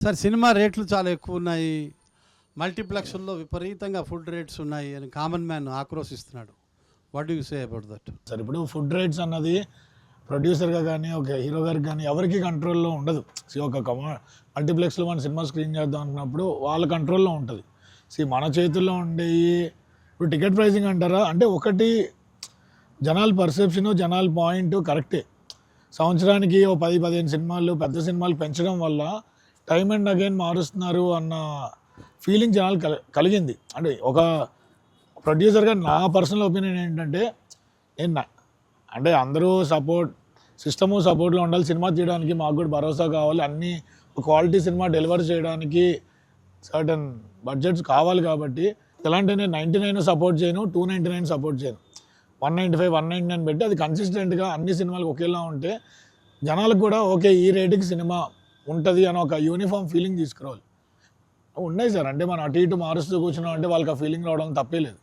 Sir cinema రేట్లు చాలా ఎక్కువ ఉన్నాయి, మల్టీప్లెక్స్ల్లో విపరీతంగా ఫుడ్ రేట్స్ ఉన్నాయి అని కామన్ మ్యాన్ ఆక్రోశిస్తున్నాడు. What do you say about that? Sir ఇప్పుడు ఫుడ్ రేట్స్ అన్నది ప్రొడ్యూసర్గా కానీ ఒక హీరో గారికి కానీ ఎవరికి కంట్రోల్లో ఉండదు. ఒక మల్టీప్లెక్స్లో మన సినిమా స్క్రీన్ చేద్దాం అనుకున్నప్పుడు వాళ్ళ కంట్రోల్లో ఉంటుంది. మన చేతుల్లో ఉండేవి ఇప్పుడు టికెట్ ప్రైసింగ్ అంటారా అంటే ఒకటి జనాల పర్సెప్షను జనాల పాయింట్ కరెక్టే. సంవత్సరానికి ఓ 10-15 సినిమాలు పెద్ద సినిమాలు పెంచడం వల్ల టైమ్ అండ్ అగైన్ మారుస్తున్నారు అన్న ఫీలింగ్ జనాలు కలిగింది. అంటే ఒక ప్రొడ్యూసర్గా నా పర్సనల్ ఒపీనియన్ ఏంటంటే అంటే అందరూ సిస్టము సపోర్ట్లో ఉండాలి. సినిమా తీయడానికి మాకు కూడా భరోసా కావాలి. అన్నీ క్వాలిటీ సినిమా డెలివర్ చేయడానికి సర్టన్ బడ్జెట్స్ కావాలి. కాబట్టి ఎలాంటి నేను 99 సపోర్ట్ చేయను, 299 సపోర్ట్ చేయను, 195, 199 పెట్టి అది కన్సిస్టెంట్గా అన్ని సినిమాలకు ఒకేలా ఉంటే జనాలకు కూడా ఓకే ఈ రేటుకి సినిమా ఉంటుంది అని ఒక యూనిఫామ్ ఫీలింగ్ తీసుకురావాలి. ఉన్నాయి సార్, అంటే మనం అటు ఇటు మారుస్తూ కూర్చున్నాం అంటే వాళ్ళకి ఆ ఫీలింగ్ రావడం తప్పే లేదు.